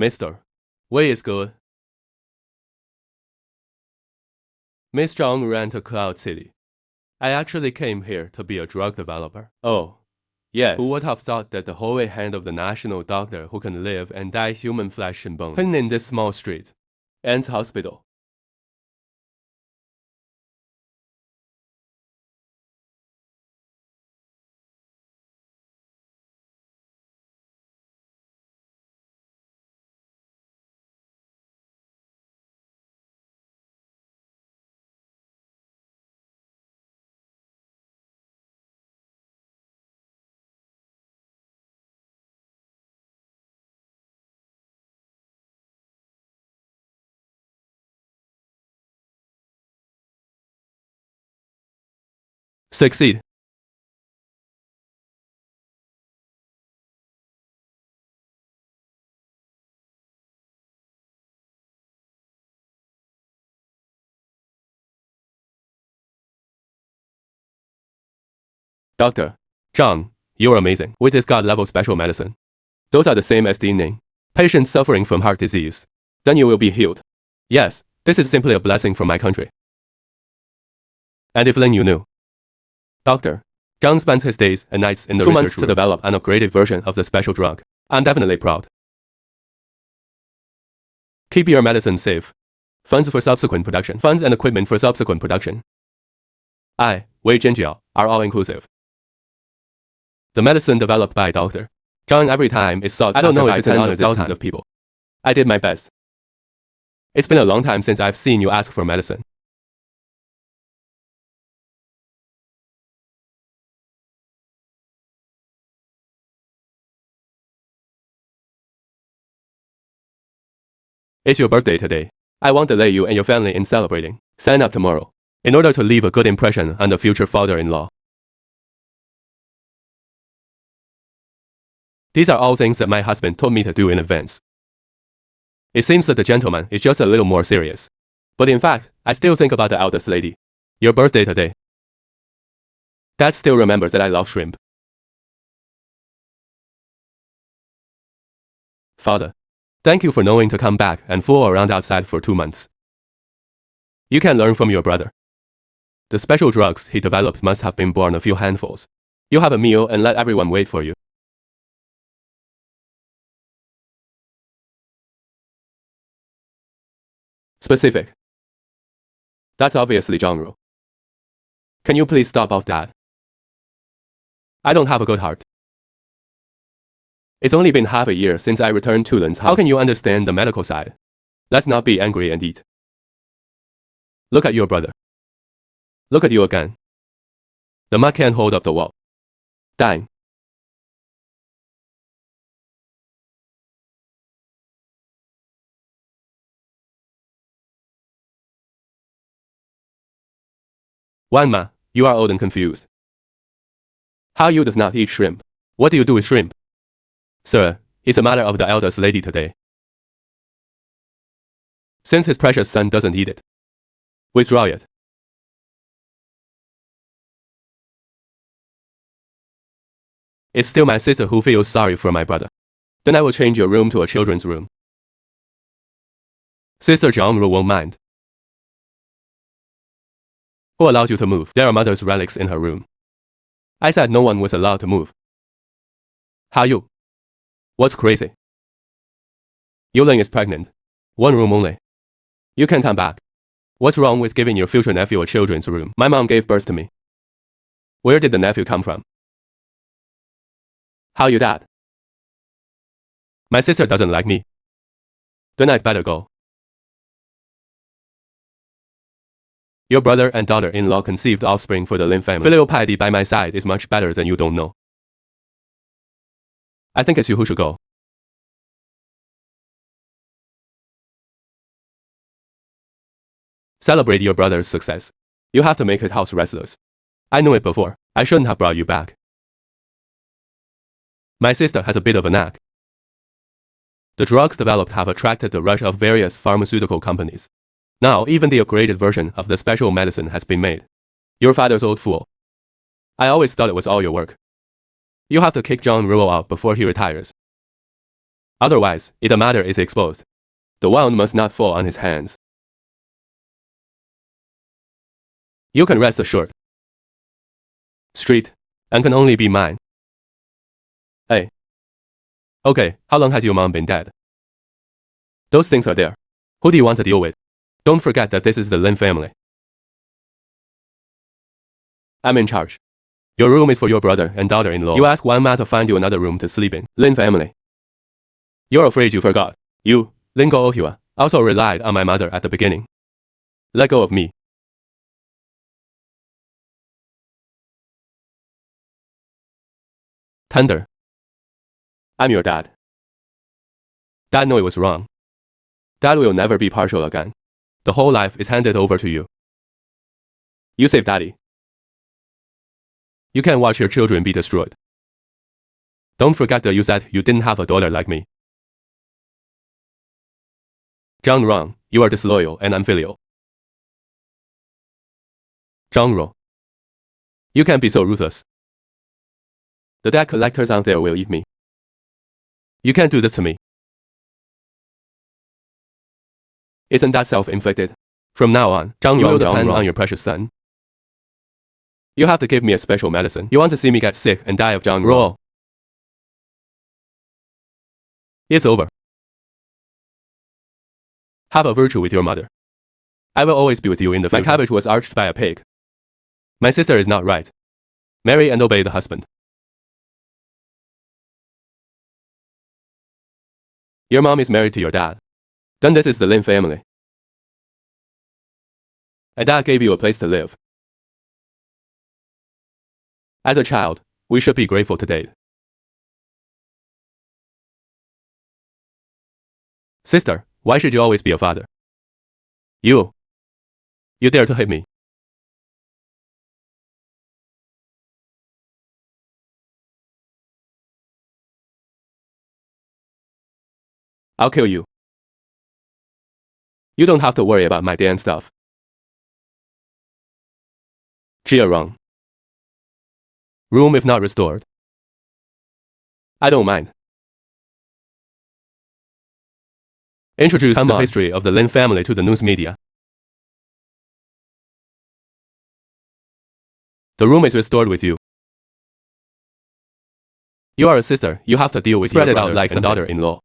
Mister, way is good. Miss Zhang ran to Cloud City. I actually came here to be a drug developer. Oh, yes. Who would have thought that the holy hand of the national doctor who can live and die human flesh and bones hidden in this small street, Ants Hospital. Succeed. Doctor, Zhang, you're amazing. We just got level special medicine. Those are the same as the name. Patients suffering from heart disease. Then you will be healed. Yes, this is simply a blessing from my country. And if then you knew. Doctor, Zhang spends his days and nights in the 2 months to develop an upgraded version of the special drug. I'm definitely proud. Keep your medicine safe. Funds for subsequent production. Funds and equipment for subsequent production. Wei Zhenjiao are all inclusive. The medicine developed by Dr. Zhang every time is sought. I don't know if it's an honor thousands of people. I did my best. It's been a long time since I've seen you ask for medicine. It's your birthday today. I won't delay you and your family in celebrating. Sign up tomorrow, in order to leave a good impression on the future father-in-law. These are all things that my husband told me to do in advance. It seems that the gentleman is just a little more serious. But in fact, I still think about the eldest lady. Your birthday today. Dad still remembers that I love shrimp. Father, thank you for knowing to come back and fool around outside for 2 months. You can learn from your brother. The special drugs he developed must have been born a few handfuls. You have a meal and let everyone wait for you. Specific. That's obviously genre. Can you please stop off that? I don't have a good heart. It's only been half a year since I returned to Lin's house. How can you understand the medical side? Let's not be angry and eat. Look at your brother. Look at you again. The mud can't hold up the wall. Dying. Wanma, you are old and confused. How you does not eat shrimp? What do you do with shrimp? Sir, it's a matter of the eldest lady today. Since his precious son doesn't eat it, withdraw it. It's still my sister who feels sorry for my brother. Then I will change your room to a children's room. Sister Zhang won't mind. Who allows you to move? There are mother's relics in her room. I said no one was allowed to move. How you? What's crazy? Yulin is pregnant. 1 room only. You can come back. What's wrong with giving your future nephew a children's room? My mom gave birth to me. Where did the nephew come from? How you dad? My sister doesn't like me. Then I'd better go. Your brother and daughter-in-law conceived offspring for the Lin family. Filial piety by my side is much better than you don't know. I think it's you who should go. Celebrate your brother's success. You have to make his house restless. I knew it before. I shouldn't have brought you back. My sister has a bit of a knack. The drugs developed have attracted the rush of various pharmaceutical companies. Now, even the upgraded version of the special medicine has been made. Your father's old fool. I always thought it was all your work. You have to kick John Ruo out before he retires. Otherwise, if the matter is exposed, the wound must not fall on his hands. You can rest assured. Street, and can only be mine. Hey. Okay, how long has your mom been dead? Those things are there. Who do you want to deal with? Don't forget that this is the Lin family. I'm in charge. Your room is for your brother and daughter-in-law. You ask one man to find you another room to sleep in. Lin family. You're afraid you forgot. You, Lin Go-Ohua, also relied on my mother at the beginning. Let go of me. Tender. I'm your dad. Dad knew it was wrong. Dad will never be partial again. The whole life is handed over to you. You save Daddy. You can't watch your children be destroyed. Don't forget that you said you didn't have a daughter like me. Zhang Rong, you are disloyal and unfilial. Zhang Rong, you can't be so ruthless. The debt collectors out there will eat me. You can't do this to me. Isn't that self-inflicted? From now on, Zhang Rong will depend on your precious son. You have to give me a special medicine. You want to see me get sick and die of Zhang Rong? It's over. Have a virtue with your mother. I will always be with you in the future. My cabbage was arched by a pig. My sister is not right. Marry and obey the husband. Your mom is married to your dad. Then this is the Lin family. And dad gave you a place to live. As a child, we should be grateful to date. Sister, why should you always be a father? You dare to hit me. I'll kill you. You don't have to worry about my damn stuff. Chia Rong. Room if not restored. I don't mind. Introduce the history of the Lin family to the news media. The room is restored with you. You are a sister, you have to deal with spread your brother it out like and daughter-in-law.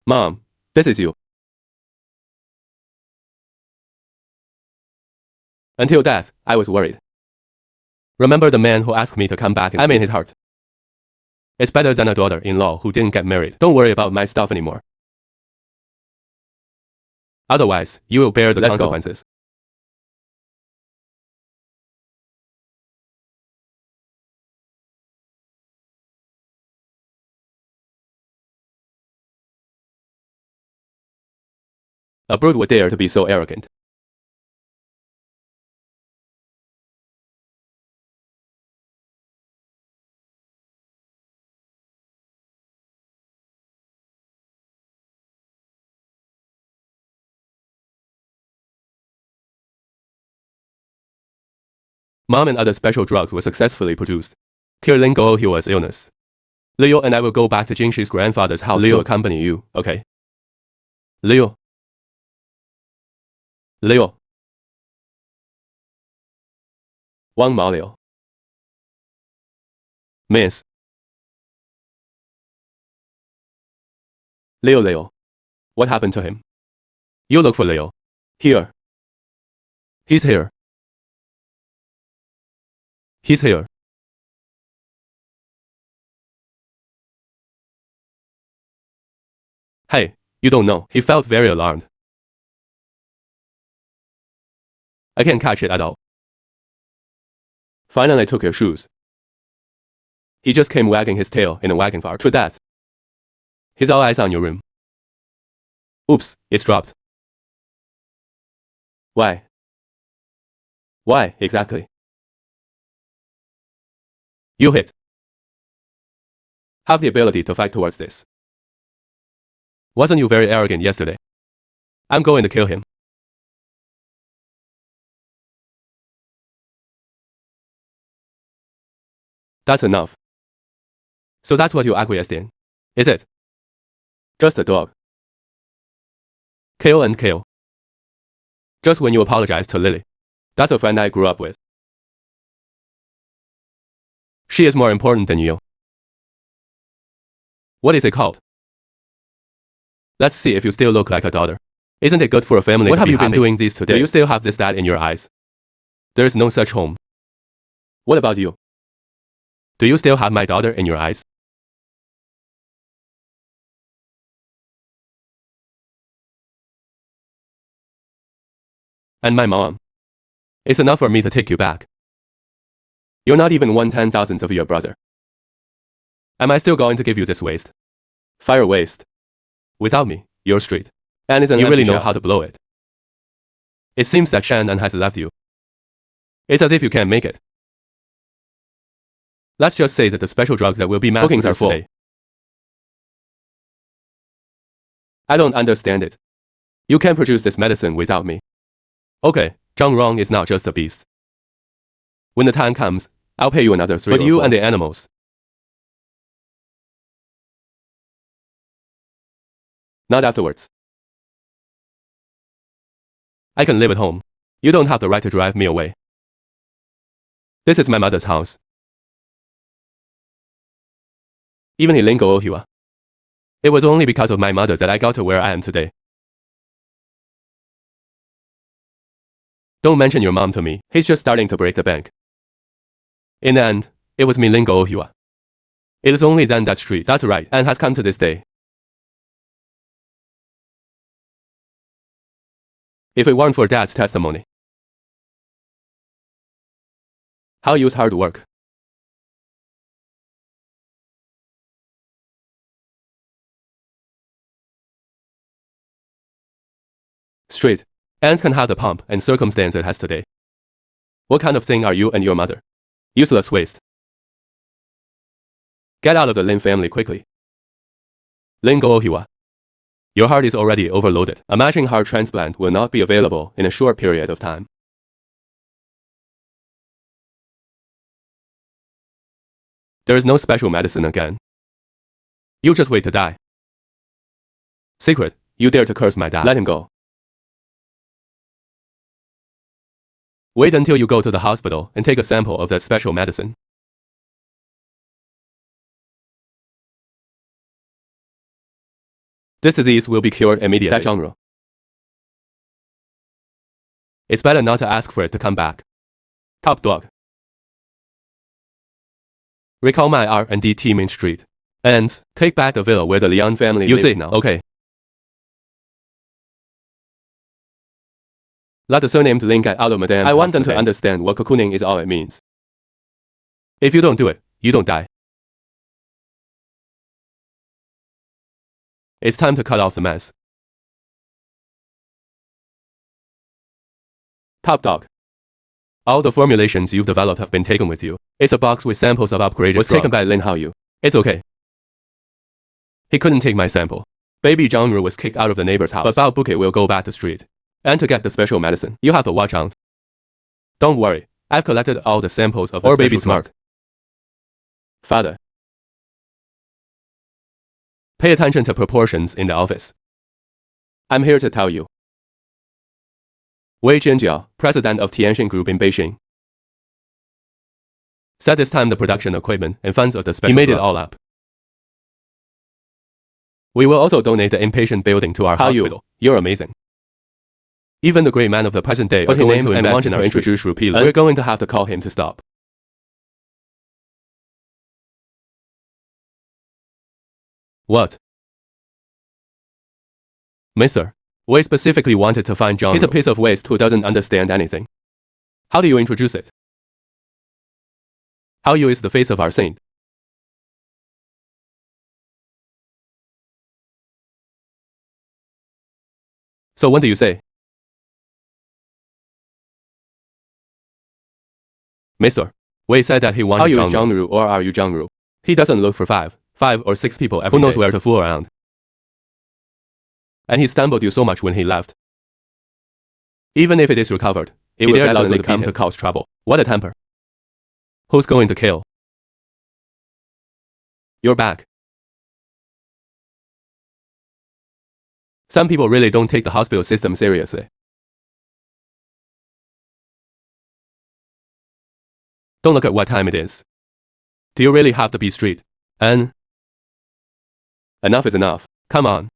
Mom, this is you. Until that, I was worried. Remember the man who asked me to come back and I'm in his heart. It's better than a daughter-in-law who didn't get married. Don't worry about my stuff anymore. Otherwise, you will bear the consequences. A brute would dare to be so arrogant. Mom and other special drugs were successfully produced. Cure Lin Go-Ohua's illness. Leo and I will go back to Jingshi's grandfather's house to accompany you, okay? Leo. Wang Mao Liu. Miss. Leo. What happened to him? You look for Leo. Here. He's here. He's here. Hey, you don't know. He felt very alarmed. I can't catch it at all. Finally, I took your shoes. He just came wagging his tail in a wagon car. True that. He's all eyes on your room. Oops, it's dropped. Why? Why, exactly? You hit. Have the ability to fight towards this. Wasn't you very arrogant yesterday? I'm going to kill him. That's enough. So that's what you acquiesced in, is it? Just a dog. Kill and kill. Just when you apologized to Lily. That's a friend I grew up with. She is more important than you. What is it called? Let's see if you still look like a daughter. Isn't it good for a family? What have you been doing these 2 days? Do you still have this dad in your eyes? There is no such home. What about you? Do you still have my daughter in your eyes? And my mom. It's enough for me to take you back. You're not even 1/10,000th of your brother. Am I still going to give you this waste? Fire waste. Without me, you're straight. And isn't you really know how to blow it? It seems that Shannon has left you. It's as if you can't make it. Let's just say that the special drugs that will be mass bookings are full. Today. I don't understand it. You can't produce this medicine without me. Okay, Zhang Rong is not just a beast. When the time comes, I'll pay you another 3 or 4. But you and the animals. Not afterwards. I can live at home. You don't have the right to drive me away. This is my mother's house. Even illegal Ohua. It was only because of my mother that I got to where I am today. Don't mention your mom to me. He's just starting to break the bank. In the end, it was Milingo Ohua. It is only then that street, that's right, and has come to this day. If it weren't for Dad's testimony. How use hard work. Straight. Ants can have the pomp and circumstance it has today. What kind of thing are you and your mother? Useless waste. Get out of the Lin family quickly. Lin Go Ohua. Your heart is already overloaded. A matching heart transplant will not be available in a short period of time. There is no special medicine again. You just wait to die. Secret, you dare to curse my dad. Let him go. Wait until you go to the hospital and take a sample of that special medicine. This disease will be cured immediately. That genre. It's better not to ask for it to come back. Top dog. Recall my R&D team in street. And take back the villa where the Liang family lives now. Okay. Let the surnamed Lin get out of Madame's. I want them to understand what cocooning is all it means. If you don't do it, you don't die. It's time to cut off the mess. Top dog. All the formulations you've developed have been taken with you. It's a box with samples of upgraded drugs. Was taken by Lin Haoyu. It's okay. He couldn't take my sample. Baby Zhang was kicked out of the neighbor's house. But Bao Bukit will go back to street. And to get the special medicine, you have to watch out. Don't worry, I've collected all the samples of the special baby smart. Father. Pay attention to proportions in the office. I'm here to tell you. Wei Jianjiao, president of Tianxin Group in Beijing, said this time the production equipment and funds of the special. He made it all up. We will also donate the inpatient building to our hospital. You're amazing. Even the great man of the present day put his name and wanted to introduce repeatedly. We're going to have to call him to stop. What? Mister, Wei specifically wanted to find John. He's a piece of waste who doesn't understand anything. How do you introduce it? How you is the face of our saint. So what do you say? Mister, Wei said that he wanted Zhang Ru. Are you Zhang Ru or are you Zhang Ru? He doesn't look for five or six people every day. Who knows where to fool around? And he stumbled you so much when he left. Even if it is recovered, it will definitely come to cause trouble. What a temper. Who's going to kill? You're back. Some people really don't take the hospital system seriously. Don't look at what time it is. Do you really have to be strict? And enough is enough. Come on.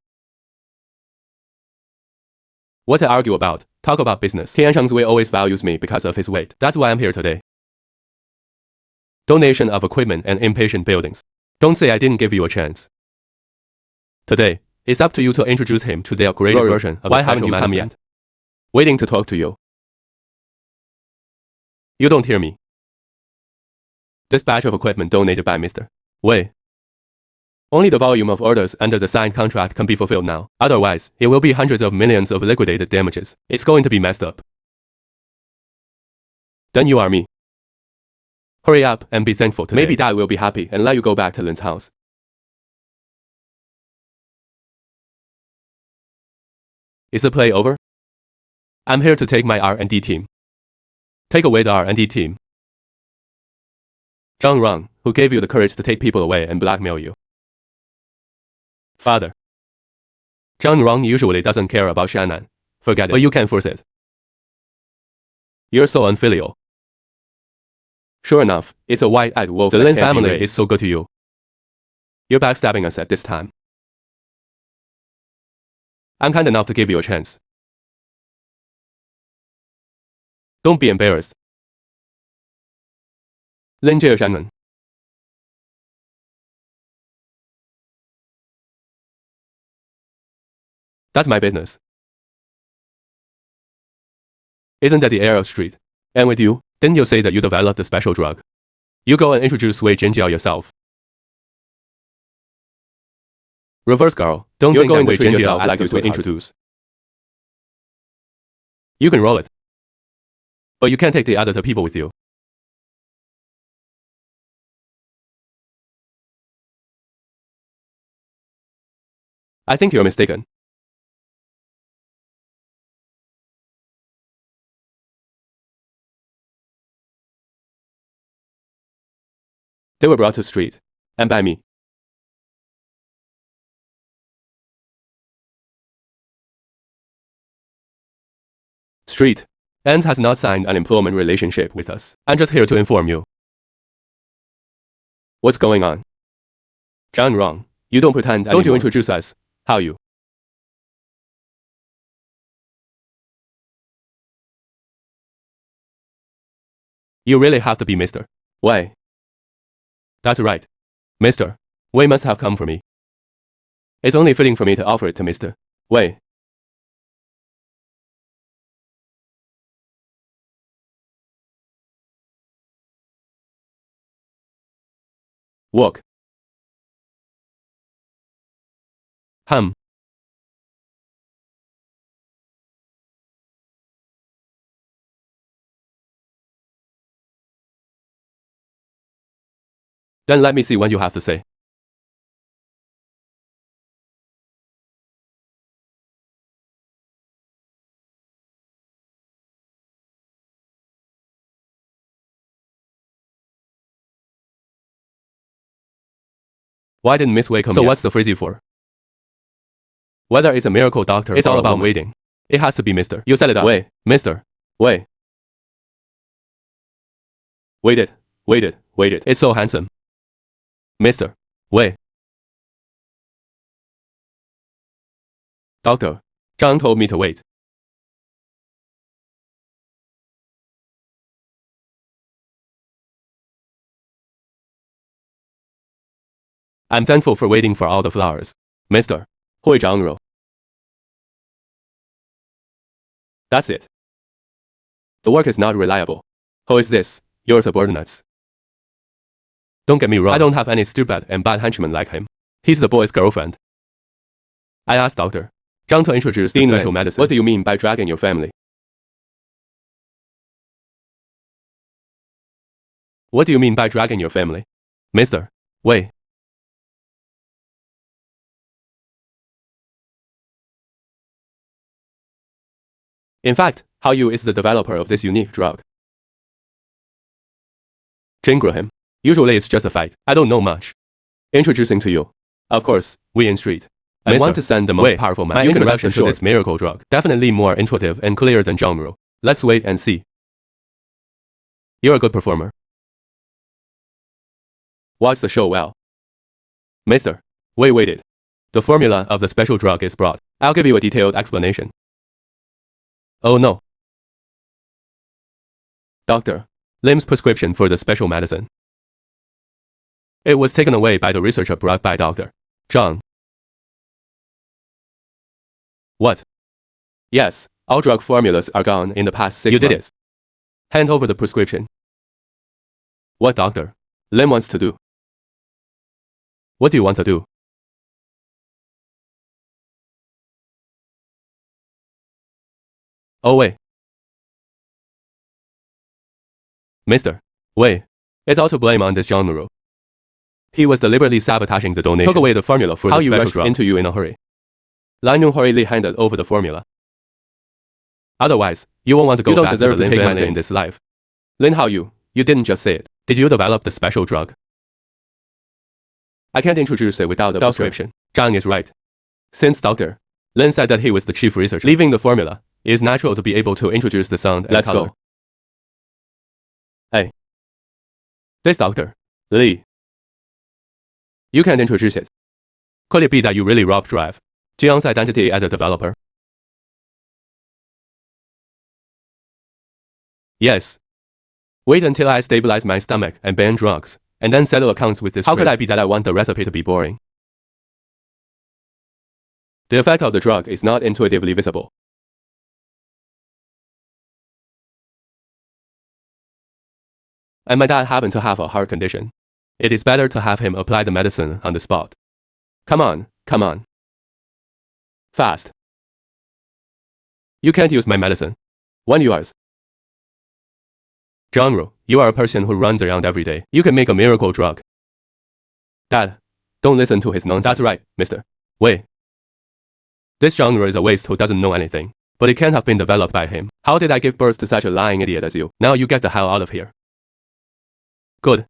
What to argue about? Talk about business. Tian Shangzui always values me because of his weight. That's why I'm here today. Donation of equipment and inpatient buildings. Don't say I didn't give you a chance. Today, it's up to you to introduce him to the upgraded version of the special medicine. Yet? Waiting to talk to you. You don't hear me. This batch of equipment donated by Mr. Wei. Only the volume of orders under the signed contract can be fulfilled now. Otherwise, it will be hundreds of millions of liquidated damages. It's going to be messed up. Then you are me. Hurry up and be thankful today. Maybe Dad will be happy and let you go back to Lin's house. Is the play over? I'm here to take my R&D team. Take away the R&D team. Zhang Rong, who gave you the courage to take people away and blackmail you. Father. Zhang Rong usually doesn't care about Shannan. Forget it. But you can't force it. You're so unfilial. Sure enough, it's a white-eyed wolf. The Lin family is so good to you. You're backstabbing us at this time. I'm kind enough to give you a chance. Don't be embarrassed. Lin jail Shannon. That's my business. Isn't that the air of street? And with you, didn't you say that you developed a special drug? You go and introduce Wei Jinjiao yourself. Reverse girl, don't You're think going that Wei to treat yourself like you to introduce. You can roll it. But you can't take the other two people with you. I think you're mistaken. They were brought to street, and by me. Street. Ant has not signed an employment relationship with us. I'm just here to inform you. What's going on? Zhang Rong, you don't pretend anymore. Don't you introduce us? How you? You really have to be Mr. Wei. That's right. Mr. Wei must have come for me. It's only fitting for me to offer it to Mr. Wei. Walk. Hum. Then let me see what you have to say. Why didn't Miss Wei come So yet? What's the frizzy for? Whether it's a miracle doctor it's all about waiting. It has to be Mr. You set it up. Wei, Mr. Wei. Waited. It's so handsome. Mr. Wei. Doctor, Zhang told me to wait. I'm thankful for waiting for all the flowers. Mr. Hui Zhangro. That's it. The work is not reliable. Who is this? Your subordinates. Don't get me wrong, I don't have any stupid and bad henchmen like him. He's the boy's girlfriend. I asked Dr. Zhang to introduce the special medicine. What do you mean by dragging your family? What do you mean by dragging your family? Mr. Wei. In fact, Hao Yu is the developer of this unique drug. Jane Graham. Usually it's just a fact. I don't know much. Introducing to you. Of course, we in street. I want to send the most powerful man. My introduction to this miracle drug. Definitely more intuitive and clear than genre. Let's wait and see. You're a good performer. Watch the show well. Mister, wait. The formula of the special drug is brought. I'll give you a detailed explanation. Oh no. Doctor, Lim's prescription for the special medicine. It was taken away by the researcher brought by Dr. Zhang. What? Yes, all drug formulas are gone in the past 6 months. You did it. Hand over the prescription. What Dr. Lim wants to do? What do you want to do? Oh wait. Mister, wait. It's all to blame on this genre. He was deliberately sabotaging the donation. Took away the formula for the special drug into you in a hurry. Lan Yong hurriedly handed over the formula. Otherwise, you won't want to go back to the Lin family in this life. Lin Hao you didn't just say it. Did you develop the special drug? I can't introduce it without a prescription. Zhang is right. Since Dr. Lin said that he was the chief researcher, leaving the formula, it is natural to be able to introduce the sound and color. Let's go. Hey. This Dr. Li. You can't introduce it. Could it be that you really robbed Drive Jiang's identity as a developer? Yes. Wait until I stabilize my stomach and ban drugs, and then settle accounts with this. How could I be that I want the recipe to be boring? The effect of the drug is not intuitively visible. And my dad happened to have a heart condition. It is better to have him apply the medicine on the spot. Come on. Fast. You can't use my medicine. Want yours. Genre, you are a person who runs around every day. You can make a miracle drug. Dad, don't listen to his nonsense. That's right, mister. Wait. This genre is a waste who doesn't know anything. But it can't have been developed by him. How did I give birth to such a lying idiot as you? Now you get the hell out of here. Good.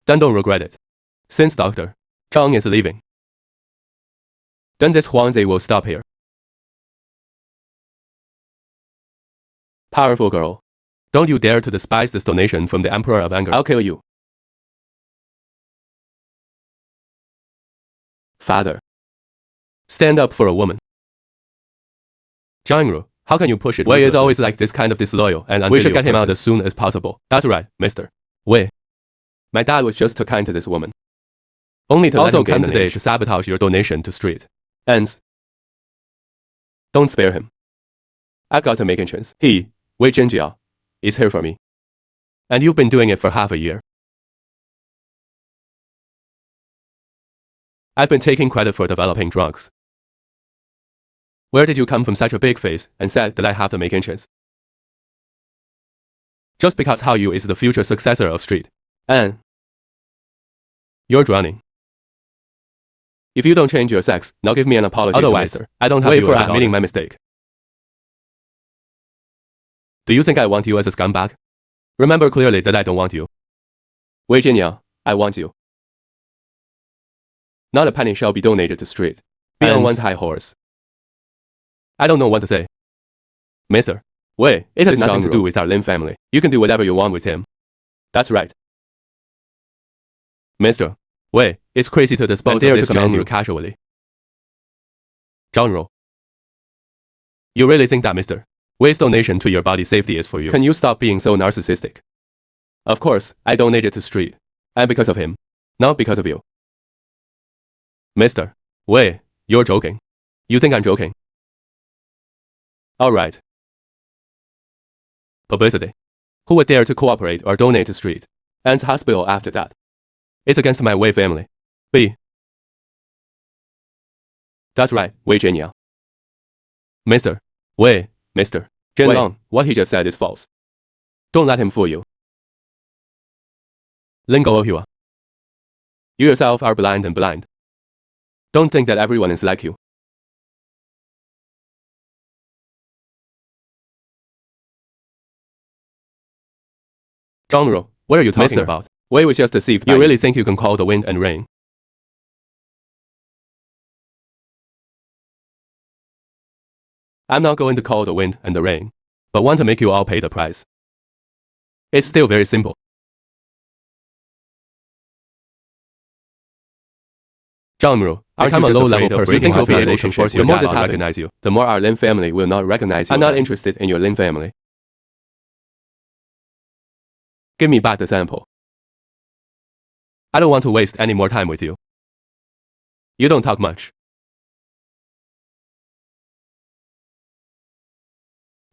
Then don't regret it. Since Dr. Zhang is leaving, then this Huangzi will stop here. Powerful girl. Don't you dare to despise this donation from the Emperor of Anger. I'll kill you. Father. Stand up for a woman. Zhang, how can you push it? Wei is always like this kind of disloyal and unfilial. We should get him out as soon as possible. That's right, mister. Wei. My dad was just too kind to this woman. Only to also come today to sabotage your donation to street. Ends. Don't spare him. I've got to make entrance. He, Wei Zhenjiao, is here for me. And you've been doing it for half a year. I've been taking credit for developing drugs. Where did you come from such a big face and said that I have to make entrance? Just because Hao Yu is the future successor of Street. And you're drowning. If you don't change your sex, now give me an apology. Otherwise, I don't have you for admitting my mistake. Do you think I want you as a scumbag? Remember clearly that I don't want you. Wei Jinyao, I want you. Not a penny shall be donated to Street. Be on one's high horse. I don't know what to say. Mister, Wei, it has nothing to do with our Lin family. You can do whatever you want with him. That's right. Mister, Wei, it's crazy to dispose of this genre casually. Genre. You really think that, mister? Wei's donation to your body safety is for you. Can you stop being so narcissistic? Of course, I donated to Street. And because of him. Not because of you. Mister, Wei, you're joking. You think I'm joking? Alright. Publicity. Who would dare to cooperate or donate to Street? And hospital after that? It's against my Wei family. B. That's right, Wei Jinyao. Mister. Wei, Mister. Zhenlong, what he just said is false. Don't let him fool you. Lingo of you. You yourself are blind and blind. Don't think that everyone is like you. Zhang, what are you talking about? We were just deceived. You really think you can call the wind and rain? I'm not going to call the wind and the rain, but want to make you all pay the price. It's still very simple. Zhang, I become a low-level person. You think you'll be able to force your dad to recognize you? The more our Lin family will not recognize you. I'm not interested in your Lin family. Give me back the sample. I don't want to waste any more time with you. You don't talk much.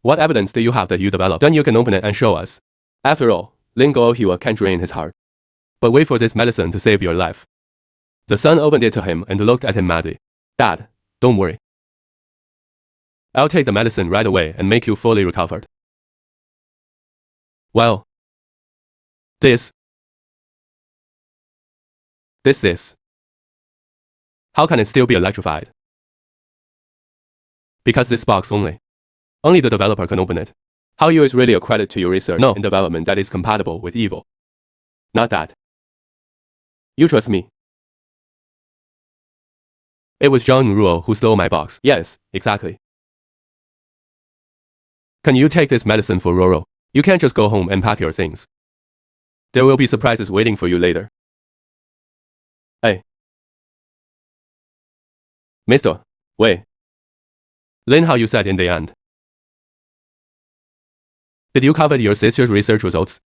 What evidence do you have that you developed? Then you can open it and show us. After all, Lin Guohua can't drain his heart. But wait for this medicine to save your life. The son opened it to him and looked at him madly. Dad, don't worry. I'll take the medicine right away and make you fully recovered. Well, this. How can it still be electrified? Because this box only. Only the developer can open it. How you is really a credit to your research and development that is compatible with evil. Not that. You trust me. It was Zhang Ruo who stole my box. Yes, exactly. Can you take this medicine for Roro? You can't just go home and pack your things. There will be surprises waiting for you later. Hey. Mister, wait. Lin, how you said in the end. Did you cover your sister's research results?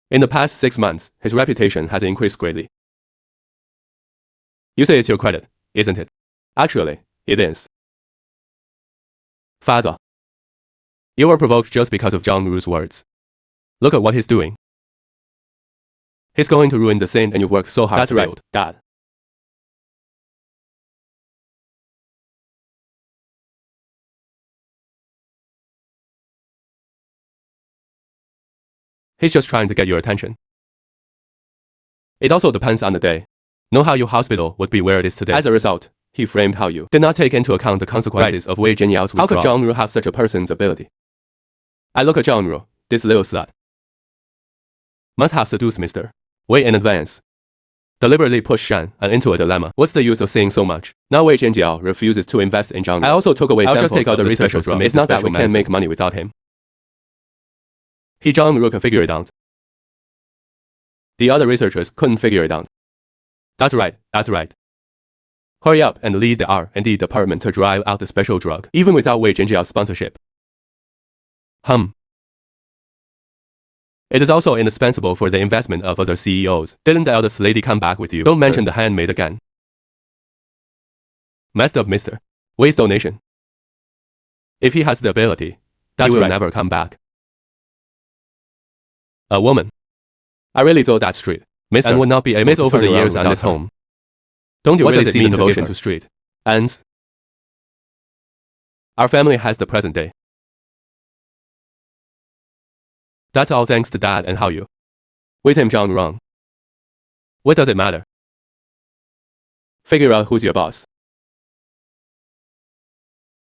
In the past 6 months, his reputation has increased greatly. You say it's your credit, isn't it? Actually, it is. Father. You were provoked just because of Zhang Ru's words. Look at what he's doing. He's going to ruin the scene and you've worked so hard to build. That's right, Dad. He's just trying to get your attention. It also depends on the day. Know how your hospital would be where it is today. As a result, he framed how you did not take into account the consequences of Wei Zhenyao's withdrawal. How could Zhang Ru have such a person's ability? I look at Zhang Ru, this little slut. Must have seduced Mr. Wei in advance. Deliberately pushed Shan into a dilemma. What's the use of saying so much? Now Wei Zhenjiao refuses to invest in Zhang Ru. I also took away samples. I'll just take out the researchers to make it's not that we can't make money without him. Zhang Ru can figure it out. The other researchers couldn't figure it out. That's right, that's right. Hurry up and lead the R&D department to drive out the special drug, even without Wei Zhenjiao's sponsorship. It is also indispensable for the investment of other CEOs. Didn't the eldest lady come back with you? Don't mention the handmaid again. Messed up, Mr. Wei's donation. If he has the ability, he will never come back. A woman. I really thought that straight, Mr. And would not be able to over the years on this home. Don't you really see the devotion to street ends? Our family has the present day. That's all thanks to Dad and Hao Yu. With him Zhang wrong. What does it matter? Figure out who's your boss.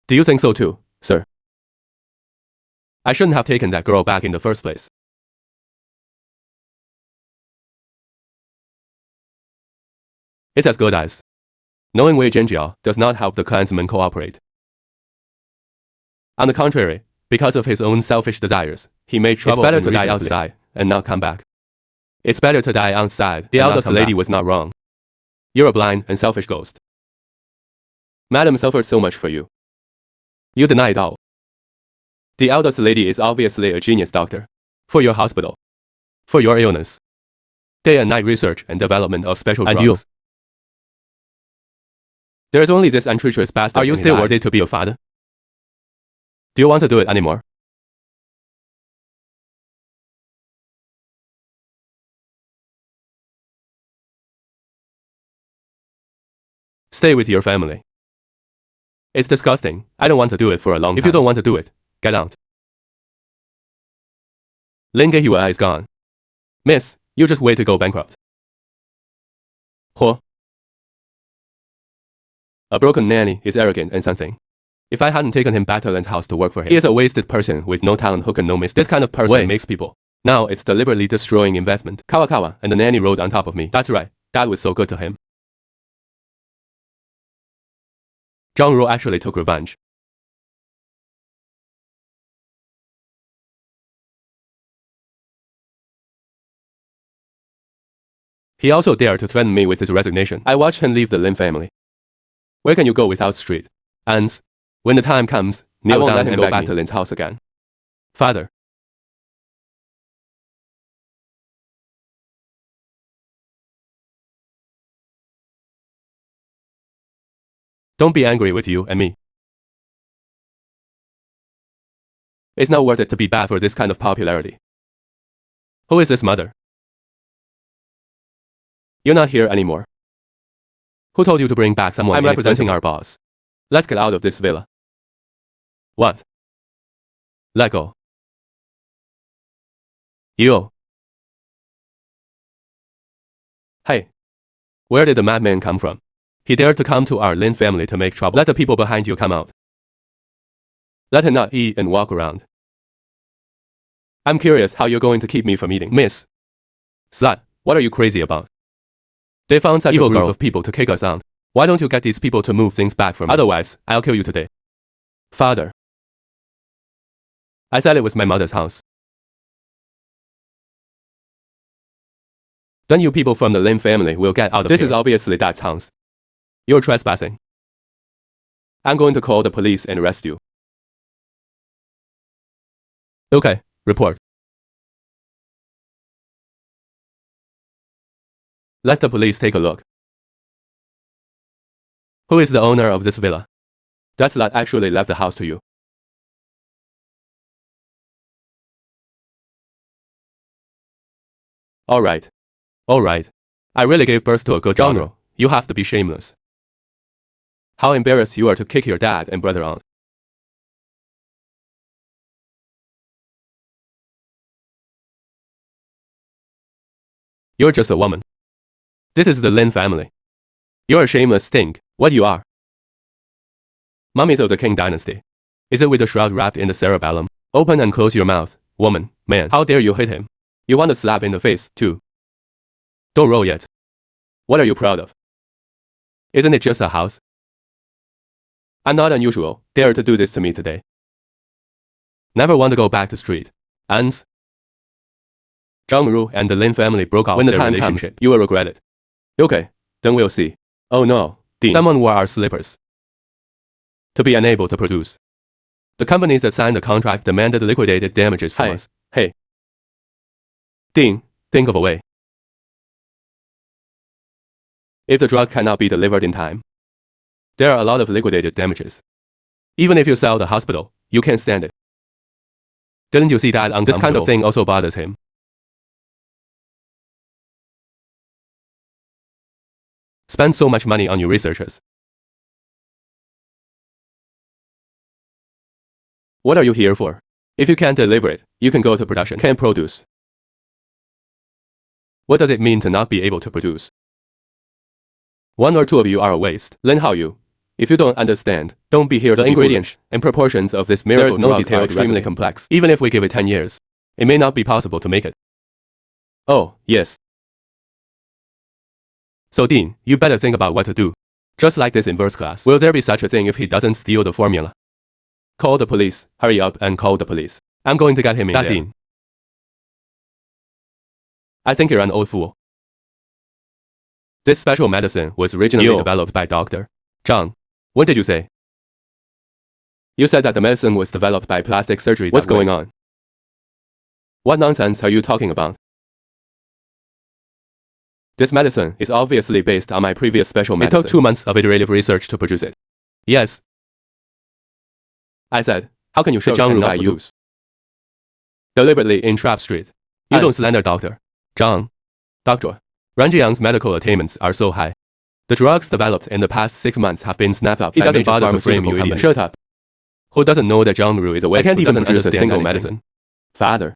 Do you think so too, sir? I shouldn't have taken that girl back in the first place. It's as good as. Knowing Wei Zhenjiao does not help the clansmen cooperate. On the contrary, because of his own selfish desires, he made trouble. It's better to die outside and not come back. It's better to die outside. The eldest lady was not wrong. You're a blind and selfish ghost. Madam suffered so much for you. You deny it all. The eldest lady is obviously a genius doctor. For your hospital. For your illness. Day and night research and development of special drugs. There's only this untreacherous bastard. Are you still worthy to be a father? Do you want to do it anymore? Stay with your family. It's disgusting. I don't want to do it for a long time. If you don't want to do it, get out. Lin Guohua is gone. Miss, you just wait to go bankrupt. Huh? A broken nanny is arrogant and something. If I hadn't taken him back to Lin's house to work for him, he is a wasted person with no talent who can know miss. This kind of person makes people Now it's deliberately destroying investment. Kawa and the nanny rode on top of me. That's right, Dad was so good to him. Zhang Ru actually took revenge. He also dared to threaten me with his resignation. I watched him leave the Lin family. Where can you go without street? And when the time comes, I won't let him go back to Lin's house again. Father. Don't be angry with you and me. It's not worth it to be bad for this kind of popularity. Who is this mother? You're not here anymore. Who told you to bring back someone? I'm representing our boss. Let's get out of this villa. What? Let go. You. Hey. Where did the madman come from? He dared to come to our Lin family to make trouble. Let the people behind you come out. Let him not eat and walk around. I'm curious how you're going to keep me from eating. Miss. Slut, what are you crazy about? They found such a group of people to kick us out. Why don't you get these people to move things back from me? Otherwise, I'll kill you today. Father. I said it was my mother's house. Then you people from the Lin family will get out of here. This is obviously Dad's house. You're trespassing. I'm going to call the police and arrest you. Okay, report. Let the police take a look. Who is the owner of this villa? That slut actually left the house to you. Alright. Alright. I really gave birth to a good daughter. You have to be shameless. How embarrassed you are to kick your dad and brother out. You're just a woman. This is the Lin family. You're a shameless stink. What you are? Mummies of the King dynasty. Is it with the shroud wrapped in the cerebellum? Open and close your mouth, woman, man. How dare you hit him? You want a slap in the face, too. Don't roll yet. What are you proud of? Isn't it just a house? I'm not unusual. Dare to do this to me today. Never want to go back to street. And Zhang Ru and the Lin family broke off their relationship. When the time comes, you will regret it. Okay, then we'll see. Oh no, Dean. Someone wore our slippers. To be unable to produce. The companies that signed the contract demanded liquidated damages from us. Hey. Dean, think of a way. If the drug cannot be delivered in time, there are a lot of liquidated damages. Even if you sell the hospital, you can't stand it. Didn't you see that uncomfortable? This kind of thing also bothers him. Spend so much money on your researchers. What are you here for? If you can't deliver it, you can go to production. Can't produce. What does it mean to not be able to produce? One or two of you are a waste. Lin Haoyu, if you don't understand, don't be here. The ingredients and proportions of this miracle drug are extremely complex. Even if we give it 10 years, it may not be possible to make it. Oh, yes. So Dean, you better think about what to do. Just like this inverse class. Will there be such a thing if he doesn't steal the formula? Call the police. Hurry up and call the police. I'm going to get him in there. Dean. I think you're an old fool. This special medicine was originally developed by Dr. Zhang. What did you say? You said that the medicine was developed by plastic surgery. What's going on? What nonsense are you talking about? This medicine is obviously based on my previous special medicine. It took 2 months of iterative research to produce it. Yes. I said, how can you show Zhang Ru that you deliberately entrap street? You don't slander Dr. Zhang. Doctor. Ranjiang's medical attainments are so high. The drugs developed in the past 6 months have been snapped up. He doesn't bother to frame you, idiot. Shut up. Who doesn't know that Zhang Ru is a waste? I can't even produce a single medicine. Father.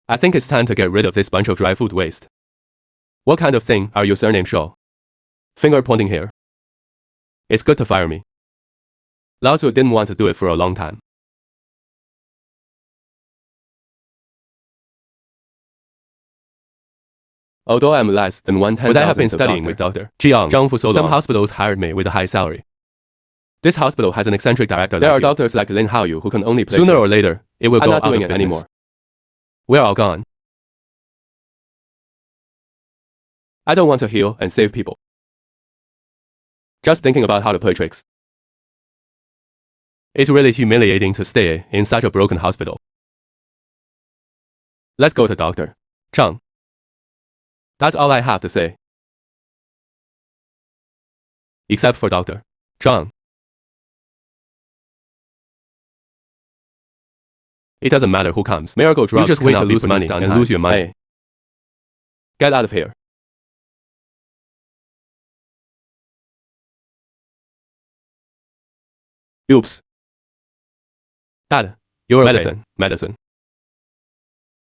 I think it's time to get rid of this bunch of dry food waste. What kind of thing are you surname Shou? Finger pointing here. It's good to fire me. Lao Tzu didn't want to do it for a long time. Although I'm less than 1/10,000 but I have been studying with Dr. Zhang for so long. Some hospitals hired me with a high salary. This hospital has an eccentric director. There are doctors like Lin Haoyu who can only play sooner or later, it will go out of business. I'm not doing it anymore. We're all gone. I don't want to heal and save people. Just thinking about how to play tricks. It's really humiliating to stay in such a broken hospital. Let's go to Dr. Zhang. That's all I have to say. Except for Dr. Zhang. It doesn't matter who comes. Miracle drugs, you just wait to lose money and lose your mind. Hey. Get out of here. Oops. Dad, you're okay. Medicine.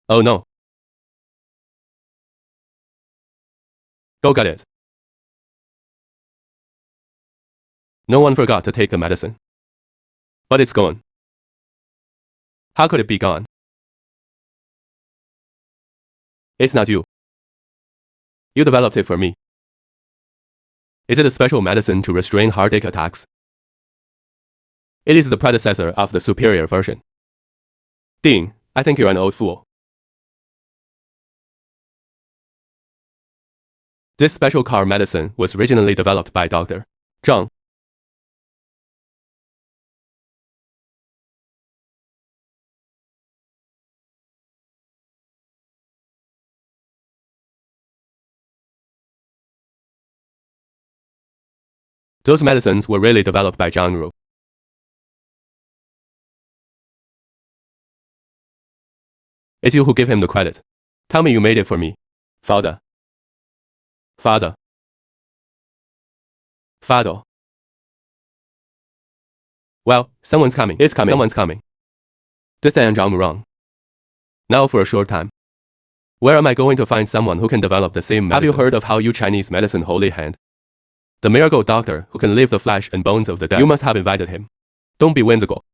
Oh no. Go get it. No one forgot to take the medicine. But it's gone. How could it be gone? It's not you. You developed it for me. Is it a special medicine to restrain heartache attacks? It is the predecessor of the superior version. Dean, I think you're an old fool. This special car medicine was originally developed by Dr. Zhang. Those medicines were really developed by Zhang Ru. It's you who give him the credit. Tell me you made it for me. Father. Father. Father. Well, someone's coming. It's coming. Someone's coming. This time I'm wrong. Now for a short time. Where am I going to find someone who can develop the same medicine? Have you heard of how you Chinese medicine Holy Hand? The miracle doctor who can live the flesh and bones of the dead. You must have invited him. Don't be whimsical.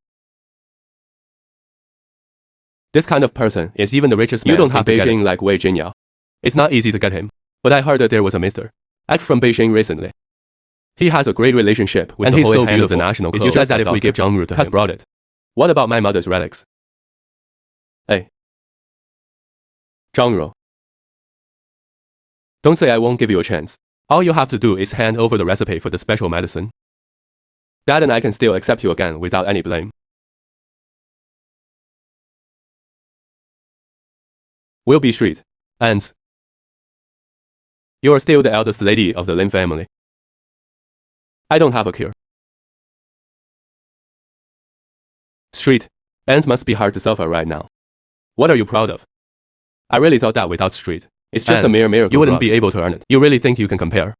This kind of person is even the richest man. You don't have Beijing like Wei Jinyao. It's not easy to get him. But I heard that there was a Mr. X from Beijing recently. He has a great relationship with the Holy Hand of the national clothes. You said that if we give Zhang Ru to him, has brought it. What about my mother's relics? Hey. Zhang Ru. Don't say I won't give you a chance. All you have to do is hand over the recipe for the special medicine. Dad and I can still accept you again without any blame. We'll be street ants. You are still the eldest lady of the Lin family. I don't have a cure. Street ants must be hard to suffer right now. What are you proud of? I really thought that without street, it's just a mere miracle. You wouldn't be able to earn it. You really think you can compare?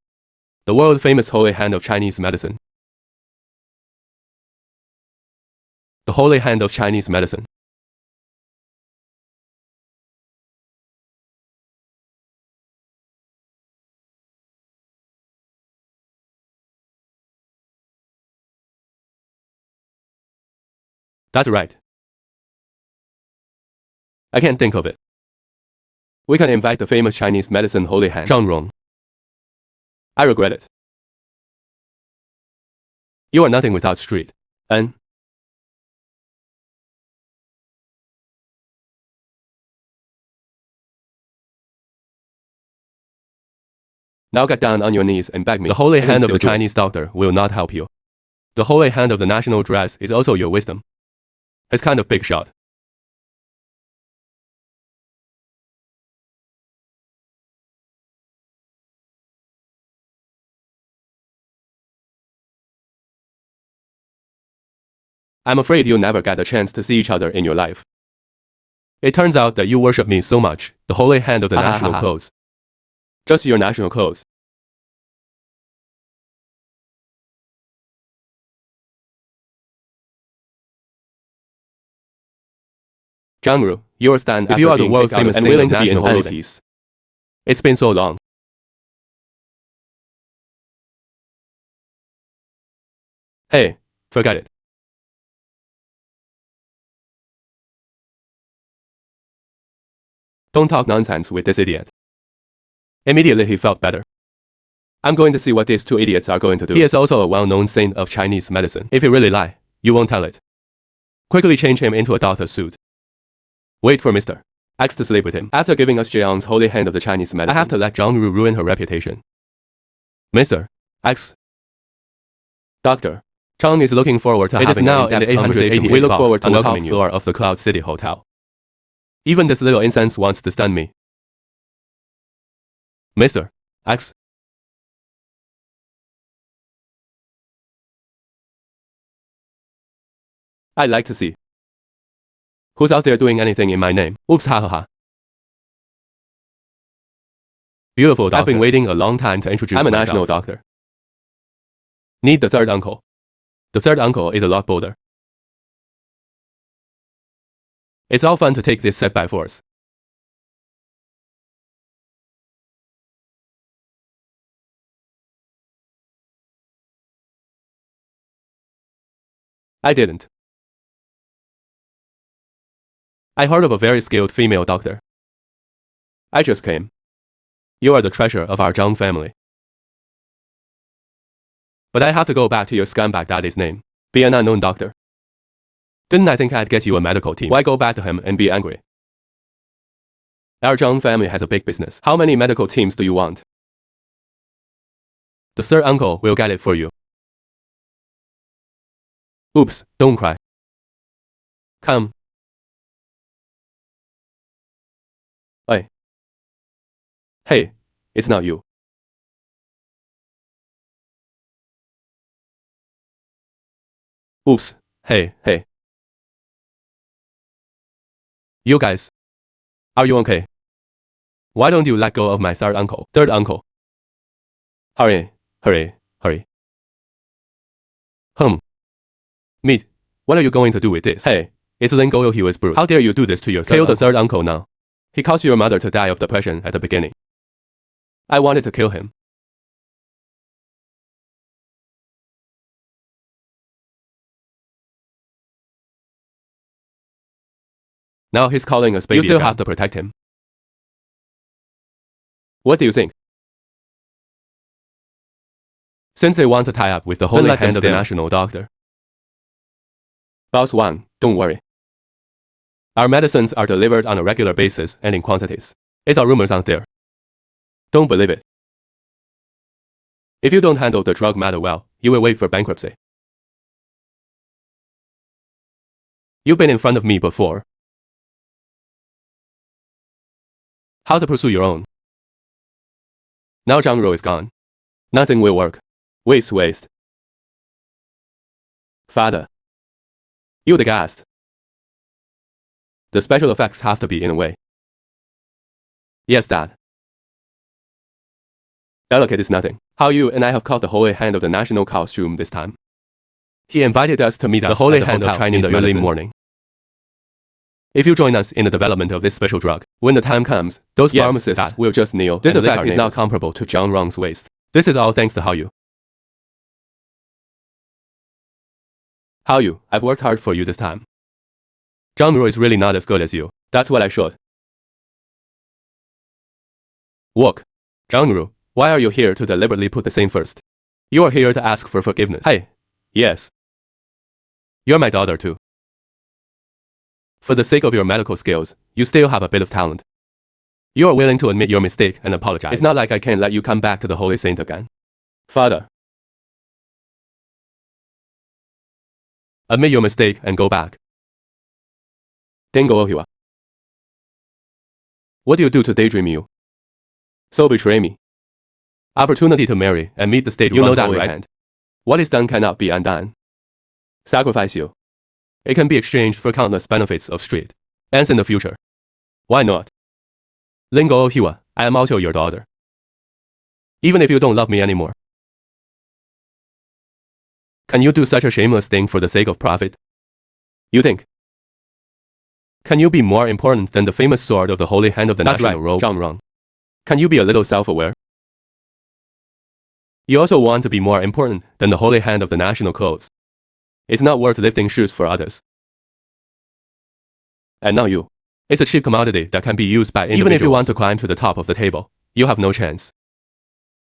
The world-famous Holy Hand of Chinese medicine. The Holy Hand of Chinese medicine. That's right. I can't think of it. We can invite the famous Chinese medicine Holy Hand, Zhang Rong. I regret it. You are nothing without street. And now get down on your knees and beg me. The Holy Hand of the Chinese doctor will not help you. The Holy Hand of the national dress is also your wisdom. It's kind of big shot. I'm afraid you'll never get a chance to see each other in your life. It turns out that you worship me so much, the Holy Hand of the national clothes. Just your national clothes. Zhang Ru, your stand if you are the world famous and willing to be in holidays. It's been so long. Hey, forget it. Don't talk nonsense with this idiot. Immediately he felt better. I'm going to see what these two idiots are going to do. He is also a well-known saint of Chinese medicine. If he really lie, you won't tell it. Quickly change him into a doctor's suit. Wait for Mr. X to sleep with him. After giving us Jiang's holy hand of the Chinese medicine, I have to let Zhang Ru ruin her reputation. Mr. X. Doctor. Chang is looking forward to having an in-depth conversation. We look forward to welcoming you on the top floor of the Cloud City Hotel. Even this little incense wants to stun me. Mr. X. I'd like to see. Who's out there doing anything in my name? Oops, ha ha ha. Beautiful doctor. I've been waiting a long time to introduce myself. I'm a national doctor. Need the third uncle. The third uncle is a lot bolder. It's all fun to take this set by force. I didn't. I heard of a very skilled female doctor. I just came. You are the treasure of our Zhang family. But I have to go back to your scumbag daddy's name. Be an unknown doctor. Didn't I think I'd get you a medical team? Why go back to him and be angry? Our Zhang family has a big business. How many medical teams do you want? The third uncle will get it for you. Oops, don't cry. Come. Hey, it's not you. Oops, hey. You guys. Are you okay? Why don't you let go of my third uncle? Third uncle. Hurry. Meet. What are you going to do with this? Hey, it's Ling Gou he was brute. How dare you do this to your third uncle? Kill the third uncle now. He caused your mother to die of depression at the beginning. I wanted to kill him. Now he's calling us baby. You still have to protect him. What do you think? Since they want to tie up with the holy hand of the national doctor. Boss Wang, don't worry. Our medicines are delivered on a regular basis and in quantities. It's all rumors out there. Don't believe it. If you don't handle the drug matter well, you will wait for bankruptcy. You've been in front of me before. How to pursue your own. Now Zhang Ru is gone. Nothing will work. Waste. Father. You the guest. The special effects have to be in a way. Yes, Dad. Delicate is nothing. How you and I have caught the holy hand of the national costume this time. He invited us to meet the holy hand of Chinese in the early morning. If you join us in the development of this special drug, when the time comes, those pharmacists will just kneel. This effect is not comparable to Zhang Rong's waste. This is all thanks to Hao Yu. Hao Yu, I've worked hard for you this time. Zhang Ru is really not as good as you. That's what I should. Walk. Zhang Ru, why are you here to deliberately put the same first? You are here to ask for forgiveness. Hey. Yes. You're my daughter too. For the sake of your medical skills, you still have a bit of talent. You are willing to admit your mistake and apologize. It's not like I can let you come back to the holy saint again. Father. Admit your mistake and go back. Then go here. What do you do to daydream you? So betray me. Opportunity to marry and meet the state. You know that, right? What is done cannot be undone. Sacrifice you. It can be exchanged for countless benefits of street ends in the future. Why not? Ling Gou Hiwa, I am also your daughter. Even if you don't love me anymore. Can you do such a shameless thing for the sake of profit? You think? Can you be more important than the famous sword of the holy hand of the national robe, Zhang Rong? Can you be a little self-aware? You also want to be more important than the holy hand of the national clothes. It's not worth lifting shoes for others. And now you. It's a cheap commodity that can be used by individuals. Even if you want to climb to the top of the table, You have no chance.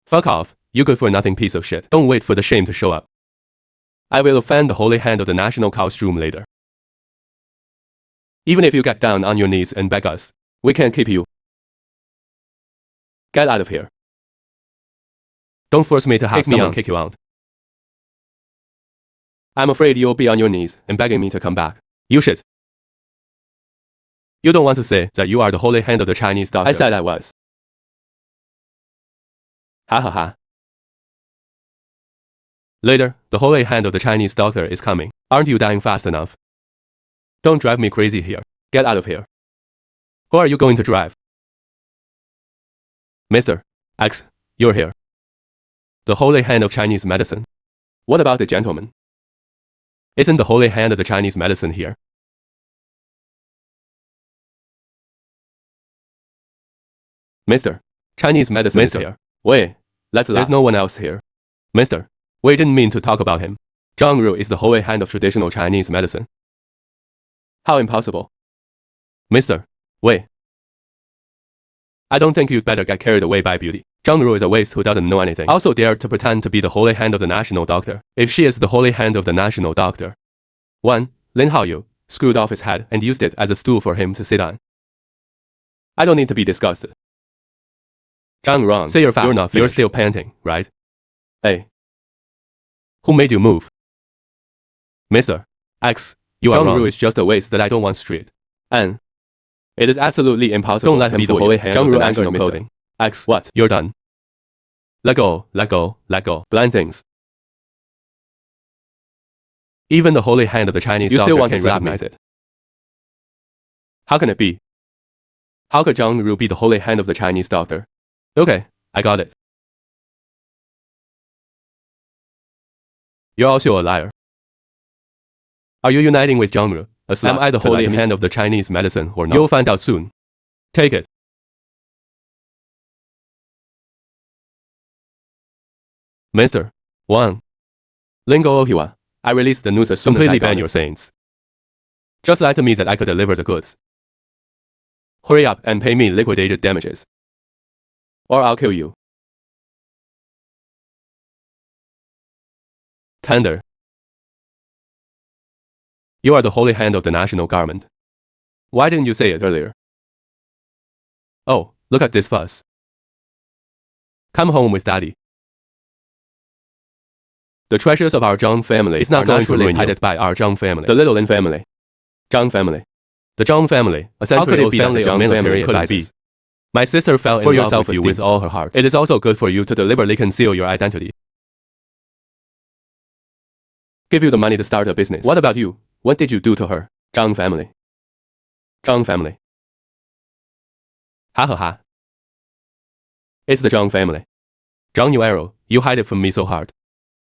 Fuck off, you good for nothing piece of shit. Don't wait for the shame to show up. I will offend the holy hand of the national costume later. Even if you get down on your knees and beg us, we can't keep you. Get out of here. Don't force me to have someone kick you out. I'm afraid you'll be on your knees and begging me to come back. You shit. You don't want to say that you are the holy hand of the Chinese doctor. I said I was. Ha ha ha. Later, the holy hand of the Chinese doctor is coming. Aren't you dying fast enough? Don't drive me crazy here. Get out of here. Who are you going to drive? Mr. X, you're here. The holy hand of Chinese medicine. What about the gentleman? Isn't the holy hand of the Chinese medicine here? Mr. Chinese medicine is here. Wait, there's no one else here. Mister, we didn't mean to talk about him. Zhang Ru is the holy hand of traditional Chinese medicine. How impossible. Mister, wait. I don't think you'd better get carried away by beauty. Zhang Ru is a waste who doesn't know anything. Also dared to pretend to be the holy hand of the national doctor. If she is the holy hand of the national doctor. 1. Lin Haoyu screwed off his head and used it as a stool for him to sit on. I don't need to be disgusted. Zhang Rong, say you're fat. You're not finished. You're still panting, right? Hey. Who made you move? Mr. X, you are wrong. Zhang Ru is just a waste that I don't want street. And it is absolutely impossible. Don't let him be the holy hand of the national clothing. X, what? You're done. Let go, let go, let go. Blind things. Even the holy hand of the Chinese doctor still want to recognize it. How can it be? How could Zhang Ru be the holy hand of the Chinese doctor? Okay, I got it. You're also a liar. Are you uniting with Zhang Ru? Am I the holy hand of the Chinese medicine or not? You'll find out soon. Take it. Mr. Wang. Lingo Ohiwa. I released the news as soon as I ban your sayings. Just lie to me that I could deliver the goods. Hurry up and pay me liquidated damages. Or I'll kill you. Tender. You are the holy hand of the national government. Why didn't you say it earlier? Oh, look at this fuss. Come home with daddy. The treasures of our Zhang family is not going to be headed by our Zhang family. The little Lin family. Zhang family. The Zhang family, a century-old family of military advisors. My sister fell in love with you with all her heart. It is also good for you to deliberately conceal your identity. Give you the money to start a business. What about you? What did you do to her? Zhang family. Zhang family. Ha ha ha. It's the Zhang family. Zhang Yu arrow, you hide it from me so hard.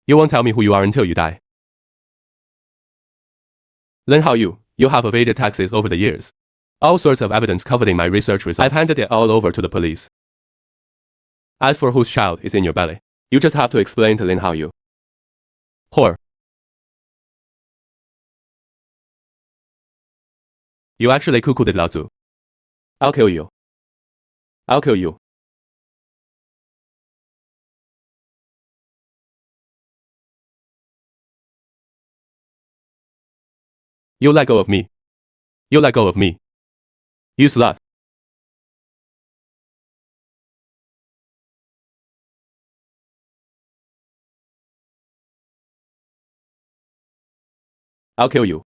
You won't tell me who you are until you die. Lin Haoyu, you have evaded taxes over the years. All sorts of evidence coveting my research results. I've handed it all over to the police. As for whose child is in your belly, you just have to explain to Lin Haoyu. Whore. You actually cuckooed Lao Tzu. I'll kill you. I'll kill you. You let go of me. You let go of me. You slut. I'll kill you.